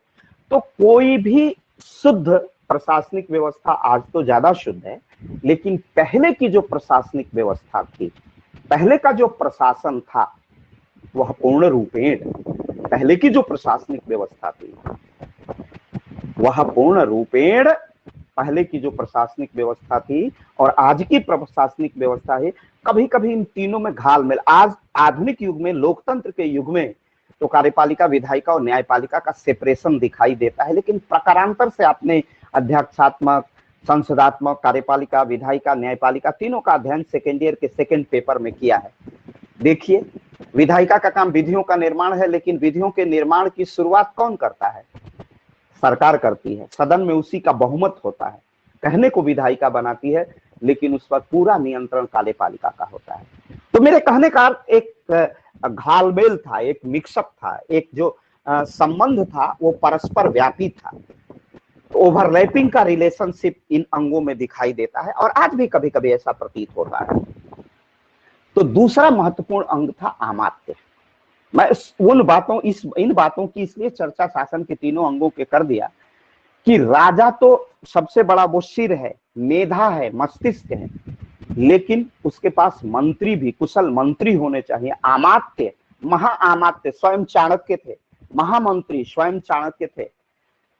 तो कोई भी शुद्ध प्रशासनिक व्यवस्था, आज तो ज्यादा शुद्ध है, लेकिन पहले की जो प्रशासनिक व्यवस्था थी, पहले का जो प्रशासन था वह पूर्ण रूपेण, पहले की जो प्रशासनिक व्यवस्था थी वह पूर्ण रूपेण, पहले की जो प्रशासनिक व्यवस्था थी और आज की प्रशासनिक व्यवस्था है, कभी कभी इन तीनों में घालमेल। आज आधुनिक युग में, लोकतंत्र के युग में तो कार्यपालिका, विधायिका और न्यायपालिका का सेपरेशन दिखाई देता है, लेकिन प्रकारांतर से आपने अध्यक्षात्मक, संसदात्मक, कार्यपालिका, विधायिका, न्यायपालिका तीनों का अध्ययन सेकेंड ईयर के सेकेंड पेपर में किया है। देखिए, विधायिका का काम विधियों का निर्माण है, लेकिन विधियों के निर्माण की शुरुआत कौन करता है? सरकार करती है। सदन में उसी का बहुमत होता है, कहने को विधायिका बनाती है, लेकिन उस पर पूरा नियंत्रण कार्यपालिका का होता है। तो मेरे कहने का एक घालमेल था, एक मिक्सअप था, एक जो संबंध था वो परस्पर व्यापी था। ओवरलैपिंग का रिलेशनशिप इन अंगों में दिखाई देता है और आज भी कभी कभी ऐसा प्रतीत होता है। तो दूसरा महत्वपूर्ण अंग था अमात्य। मैं इन बातों की इसलिए चर्चा शासन के तीनों अंगों के कर दिया कि राजा तो सबसे बड़ा वो सिर है, मेधा है, मस्तिष्क है, लेकिन उसके पास मंत्री भी, कुशल मंत्री होने चाहिए। अमात्य, महाअमात्य स्वयं चाणक्य थे, महामंत्री स्वयं चाणक्य थे।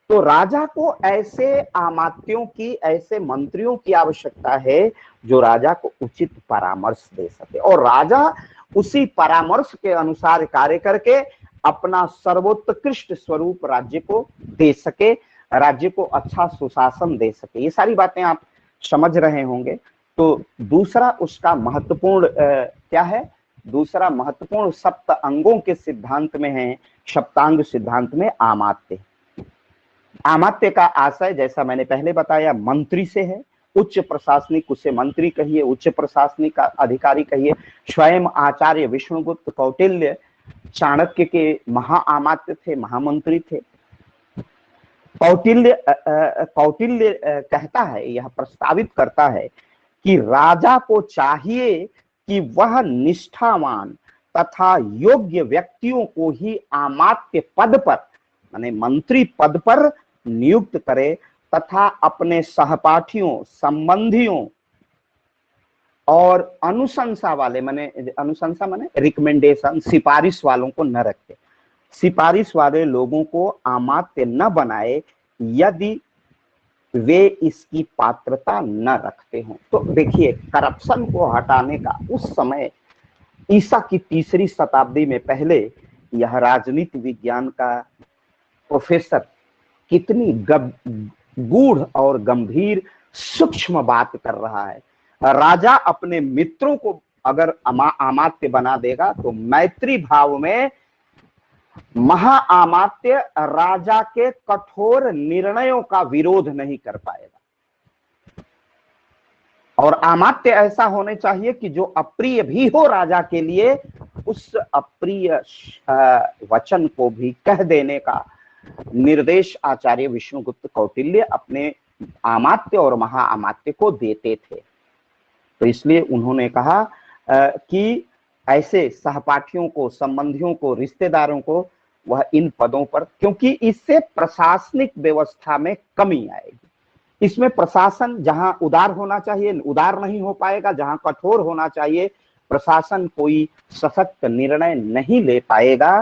तो राजा को ऐसे अमात्यों की, ऐसे मंत्रियों की आवश्यकता है जो राजा को उचित परामर्श दे सके और राजा उसी परामर्श के अनुसार कार्य करके अपना सर्वोत्कृष्ट स्वरूप राज्य को दे सके, राज्य को अच्छा सुशासन दे सके। ये सारी बातें आप समझ रहे होंगे। तो दूसरा उसका महत्वपूर्ण क्या है? दूसरा महत्वपूर्ण सप्त अंगों के सिद्धांत में है, सप्तांग सिद्धांत में अमात्य। अमात्य का आशय जैसा मैंने पहले बताया मंत्री से है, उच्च प्रशासनिक, उसे मंत्री कहिए, उच्च प्रशासनिक अधिकारी कहिए। स्वयं आचार्य विष्णुगुप्त कौटिल्य चाणक्य के महाअमात्य थे, महामंत्री थे। कौटिल्य कहता है, यह प्रस्तावित करता है कि राजा को चाहिए कि वह निष्ठावान तथा योग्य व्यक्तियों को ही अमात्य पद पर, माने मंत्री पद पर नियुक्त करे तथा अपने सहपाठियों, संबंधियों और अनुशंसा वाले, माने अनुशंसा माने रिकमेंडेशन, सिफारिश वालों को न रखे, सिफारिश वाले लोगों को अमात्य न बनाए यदि वे इसकी पात्रता न रखते हों। तो देखिए, करप्शन को हटाने का उस समय ईसा की 3री शताब्दी में पहले यह राजनीति विज्ञान का प्रोफेसर कितनी गूढ़ और गंभीर सूक्ष्म बात कर रहा है। राजा अपने मित्रों को अगर अमात्य बना देगा तो मैत्री भाव में महाअमात्य राजा के कठोर निर्णयों का विरोध नहीं कर पाएगा। और अमात्य ऐसा होने चाहिए कि जो अप्रिय भी हो राजा के लिए, उस अप्रिय वचन को भी कह देने का निर्देश आचार्य विष्णुगुप्त कौटिल्य अपने अमात्य और महाअमात्य को देते थे। तो इसलिए उन्होंने कहा कि ऐसे सहपाठियों को, संबंधियों को, रिश्तेदारों को वह इन पदों पर, क्योंकि इससे प्रशासनिक व्यवस्था में कमी आएगी। इसमें प्रशासन जहां उदार होना चाहिए उदार नहीं हो पाएगा, जहां कठोर होना चाहिए प्रशासन कोई सशक्त निर्णय नहीं ले पाएगा।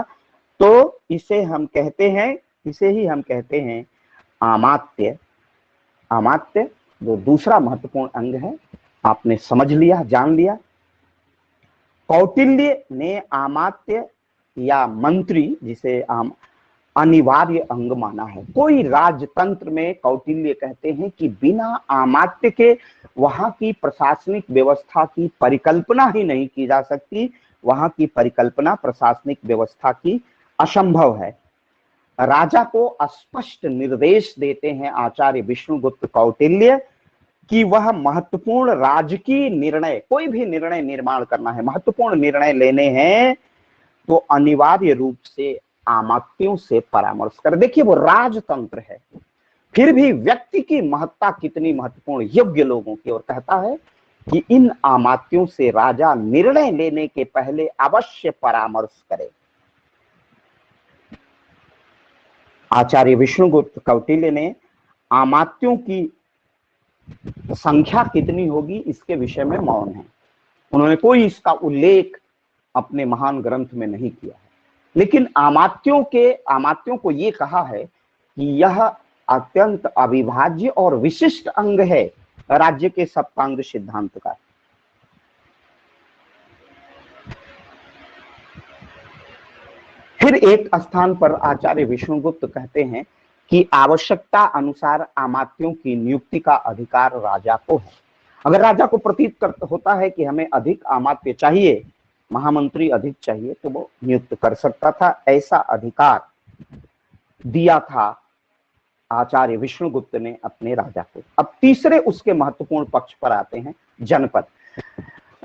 तो इसे हम कहते हैं, इसे ही हम कहते हैं अमात्य। अमात्य जो दूसरा महत्वपूर्ण अंग है, आपने समझ लिया, जान लिया। कौटिल्य ने अमात्य या मंत्री, जिसे अनिवार्य अंग माना है। कोई राजतंत्र में, कौटिल्य कहते हैं कि बिना अमात्य के वहां की प्रशासनिक व्यवस्था की परिकल्पना ही नहीं की जा सकती। वहां की परिकल्पना प्रशासनिक व्यवस्था की असंभव है। राजा को स्पष्ट निर्देश देते हैं आचार्य विष्णुगुप्त कौटिल्य कि वह महत्वपूर्ण राजकीय निर्णय, कोई भी निर्णय निर्माण करना है, महत्वपूर्ण निर्णय लेने हैं, तो अनिवार्य रूप से अमात्यों से परामर्श कर। देखिए, वो राजतंत्र है, फिर भी व्यक्ति की महत्ता कितनी महत्वपूर्ण, योग्य लोगों की ओर कहता है कि इन अमात्यों से राजा निर्णय लेने के पहले अवश्य परामर्श करे। आचार्य विष्णुगुप्त कौटिल्य ने अमात्यों की संख्या कितनी होगी इसके विषय में मौन है। उन्होंने कोई इसका उल्लेख अपने महान ग्रंथ में नहीं किया है। लेकिन अमात्यों को ये कहा है कि यह अत्यंत अविभाज्य और विशिष्ट अंग है राज्य के सप्तांग सिद्धांत का। फिर एक स्थान पर आचार्य विष्णुगुप्त कहते हैं कि आवश्यकता अनुसार अमात्यों की नियुक्ति का अधिकार राजा को है। अगर राजा को प्रतीत होता है कि हमें अधिक अमात्य चाहिए, महामंत्री अधिक चाहिए, तो वो नियुक्त कर सकता था। ऐसा अधिकार दिया था आचार्य विष्णुगुप्त ने अपने राजा को। अब तीसरे उसके महत्वपूर्ण पक्ष पर आते हैं, जनपद।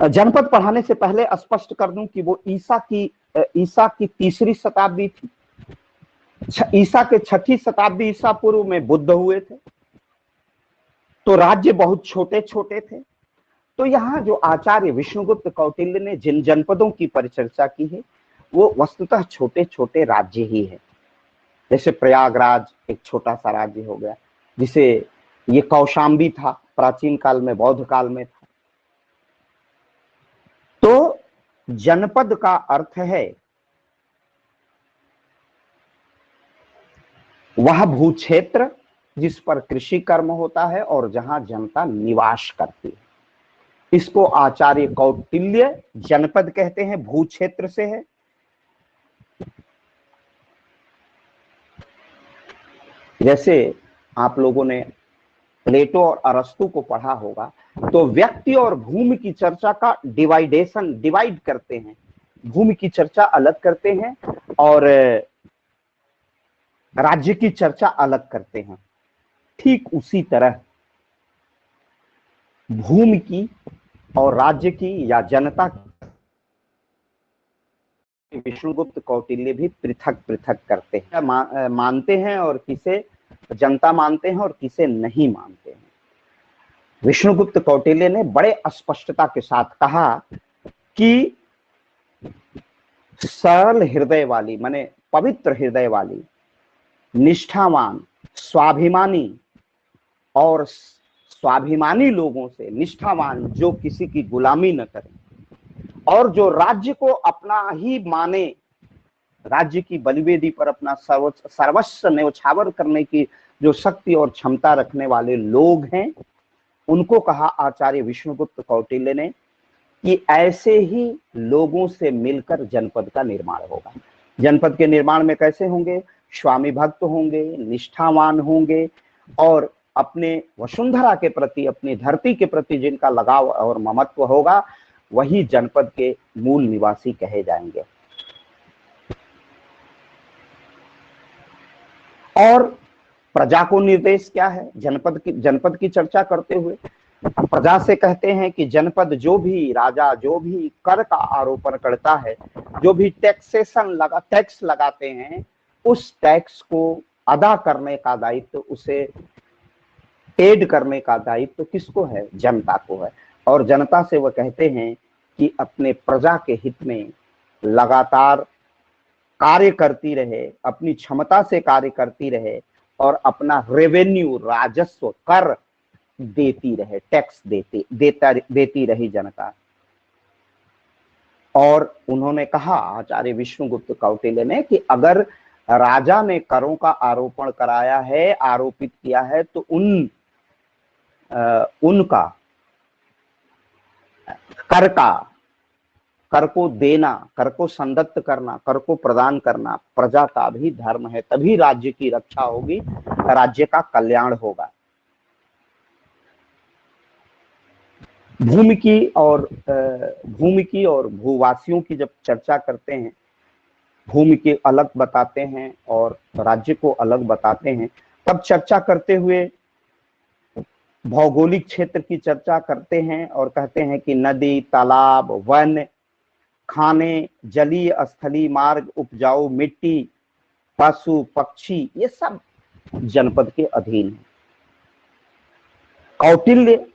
जनपद पढ़ाने से पहले स्पष्ट कर दूं कि वो ईसा की 3री शताब्दी थी। ईसा के 6ठी शताब्दी ईसा पूर्व में बुद्ध हुए थे, तो राज्य बहुत छोटे छोटे थे। तो यहाँ जो आचार्य विष्णुगुप्त कौटिल्य ने जिन जनपदों की परिचर्चा की है, वो वस्तुतः छोटे छोटे राज्य ही है। जैसे प्रयागराज एक छोटा सा राज्य हो गया, जिसे ये कौशाम्बी था, प्राचीन काल में, बौद्ध काल में था। तो जनपद का अर्थ है वह भूक्षेत्र जिस पर कृषि कर्म होता है और जहां जनता निवास करती है। इसको आचार्य कौटिल्य जनपद कहते हैं, भूक्षेत्र से है। जैसे आप लोगों ने प्लेटो और अरस्तु को पढ़ा होगा, तो व्यक्ति और भूमि की चर्चा का डिवाइड करते हैं। भूमि की चर्चा अलग करते हैं और राज्य की चर्चा अलग करते हैं। ठीक उसी तरह भूमि की और राज्य की या जनता की विष्णुगुप्त कौटिल्य भी पृथक पृथक करते हैं, मानते हैं और किसे जनता मानते हैं और किसे नहीं मानते हैं। विष्णुगुप्त कौटिल्य ने बड़े स्पष्टता के साथ कहा कि सरल हृदय वाली, माने पवित्र हृदय वाली, निष्ठावान, स्वाभिमानी और स्वाभिमानी लोगों से, निष्ठावान जो किसी की गुलामी न करें और जो राज्य को अपना ही माने, राज्य की बलिवेदी पर अपना सर्वस्व न्यौछावर करने की जो शक्ति और क्षमता रखने वाले लोग हैं, उनको कहा आचार्य विष्णुगुप्त कौटिल्य ने कि ऐसे ही लोगों से मिलकर जनपद का निर्माण होगा। जनपद के निर्माण में कैसे होंगे? स्वामी भक्त होंगे, निष्ठावान होंगे और अपने वसुंधरा के प्रति, अपनी धरती के प्रति जिनका लगाव और ममत्व होगा, वही जनपद के मूल निवासी कहे जाएंगे। और प्रजा को निर्देश क्या है? जनपद की चर्चा करते हुए प्रजा से कहते हैं कि जनपद जो भी राजा जो भी कर का आरोपण करता है, जो भी टैक्स लगाते हैं, उस टैक्स को अदा करने का दायित्व, उसे पेड करने का दायित्व किसको है? जनता को है। और जनता से वह कहते हैं कि अपने प्रजा के हित में लगातार कार्य करती रहे, अपनी क्षमता से कार्य करती रहे और अपना रेवेन्यू, राजस्व, कर देती रहे, टैक्स देती रही जनता। और उन्होंने कहा आचार्य विष्णुगुप्त कौटिल्य ने कि अगर राजा ने करों का आरोपण कराया है, आरोपित किया है, तो उनका कर को देना, कर को संदत्त करना, कर को प्रदान करना प्रजा का भी धर्म है। तभी राज्य की रक्षा होगी, राज्य का कल्याण होगा। भूमि की और भूवासियों की जब चर्चा करते हैं, भूमि के अलग बताते हैं और राज्य को अलग बताते हैं, तब चर्चा करते हुए भौगोलिक क्षेत्र की चर्चा करते हैं और कहते हैं कि नदी, तालाब, वन, खाने, जलीय स्थलीय मार्ग, उपजाऊ मिट्टी, पशु पक्षी, ये सब जनपद के अधीन है। कौटिल्य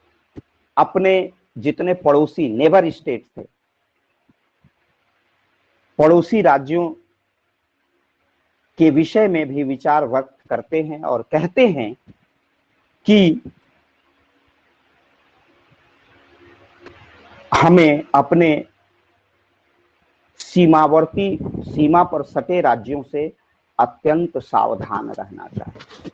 अपने जितने पड़ोसी नेबर स्टेट थे, पड़ोसी राज्यों के विषय में भी विचार व्यक्त करते हैं और कहते हैं कि हमें अपने सीमा पर सटे राज्यों से अत्यंत सावधान रहना चाहिए।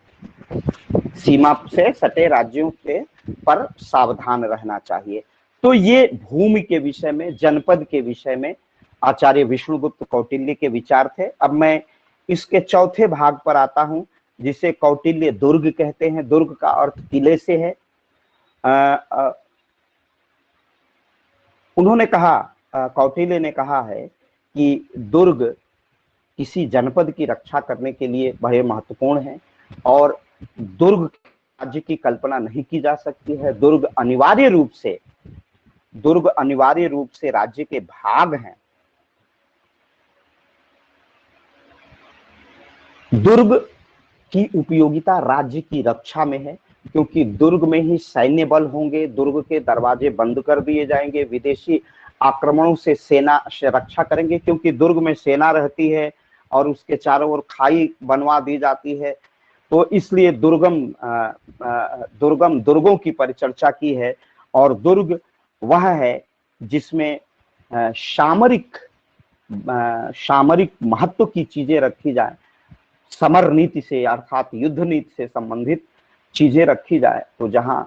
सीमा से सटे राज्यों के पर सावधान रहना चाहिए। तो ये भूमि के विषय में, जनपद के विषय में आचार्य विष्णुगुप्त कौटिल्य के विचार थे। अब मैं इसके चौथे भाग पर आता हूं, जिसे कौटिल्य दुर्ग कहते हैं। दुर्ग का अर्थ किले से है। उन्होंने कहा, कौटिल्य ने कहा है कि दुर्ग किसी जनपद की रक्षा करने के लिए बड़े महत्वपूर्ण हैं और दुर्ग राज्य की कल्पना नहीं की जा सकती है। दुर्ग अनिवार्य रूप से राज्य के भाग हैं। दुर्ग की उपयोगिता राज्य की रक्षा में है, क्योंकि दुर्ग में ही सैन्य बल होंगे, दुर्ग के दरवाजे बंद कर दिए जाएंगे, विदेशी आक्रमणों से सेना से रक्षा करेंगे, क्योंकि दुर्ग में सेना रहती है और उसके चारों ओर खाई बनवा दी जाती है। तो इसलिए दुर्गों की परिचर्चा की है। और दुर्ग वह है जिसमें सामरिक महत्व की चीजें रखी जाए, समर नीति से अर्थात युद्ध नीति से संबंधित चीजें रखी जाए। तो जहां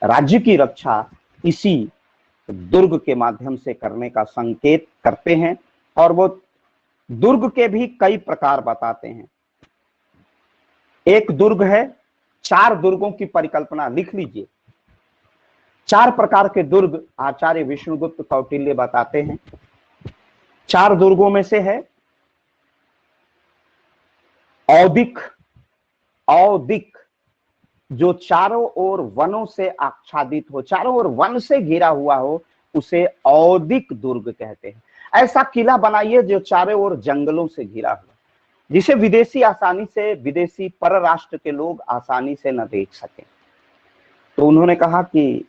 राज्य की रक्षा इसी दुर्ग के माध्यम से करने का संकेत करते हैं। और वो दुर्ग के भी कई प्रकार बताते हैं। एक दुर्ग है, 4 दुर्गों की परिकल्पना लिख लीजिए। 4 प्रकार के दुर्ग आचार्य विष्णुगुप्त कौटिल्य बताते हैं। 4 दुर्गों में से है औदिक, जो चारों ओर वनों से आच्छादित हो, चारों ओर वन से घिरा हुआ हो, उसे औदिक दुर्ग कहते हैं। ऐसा किला बनाइए जो चारों ओर जंगलों से घिरा हो, जिसे विदेशी परराष्ट्र के लोग आसानी से न देख सके। तो उन्होंने कहा कि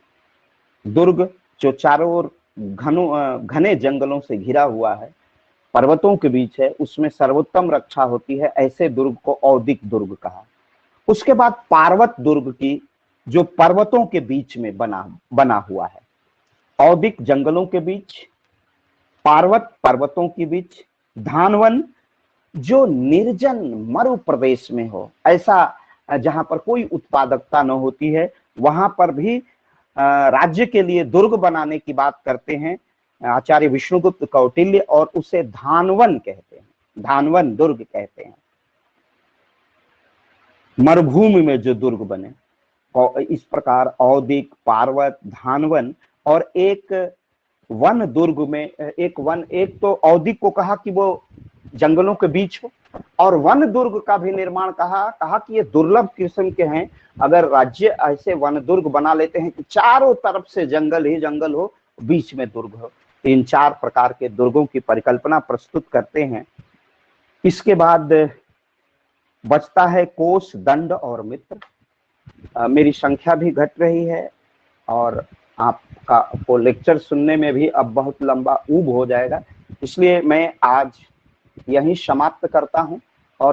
दुर्ग जो चारों ओर घने जंगलों से घिरा हुआ है, पर्वतों के बीच है, उसमें सर्वोत्तम रक्षा होती है, ऐसे दुर्ग को औदिक दुर्ग कहा। उसके बाद पार्वत दुर्ग की, जो पर्वतों के बीच में बना हुआ है, औदिक जंगलों के बीच, पार्वत पर्वतों के बीच, धानवन जो निर्जन मरु प्रदेश में हो, ऐसा जहां पर कोई उत्पादकता न होती है, वहां पर भी राज्य के लिए दुर्ग बनाने की बात करते हैं आचार्य विष्णुगुप्त कौटिल्य, और उसे धानवन कहते हैं, धानवन दुर्ग कहते हैं। मरुभूमि में जो दुर्ग बने, और इस प्रकार औदिक, पार्वत, धानवन, और एक वन दुर्ग में एक तो औदिक को कहा कि वो जंगलों के बीच हो, और वन दुर्ग का भी निर्माण कहा कि ये दुर्लभ किस्म के हैं। अगर राज्य ऐसे वन दुर्ग बना लेते हैं कि चारों तरफ से जंगल ही जंगल हो, बीच में दुर्ग हो। इन 4 प्रकार के दुर्गों की परिकल्पना प्रस्तुत करते हैं। इसके बाद बचता है कोष, दंड और मित्र। मेरी संख्या भी घट रही है और आपका को लेक्चर सुनने में भी अब बहुत लंबा ऊब हो जाएगा, इसलिए मैं आज यहीं समाप्त करता हूं।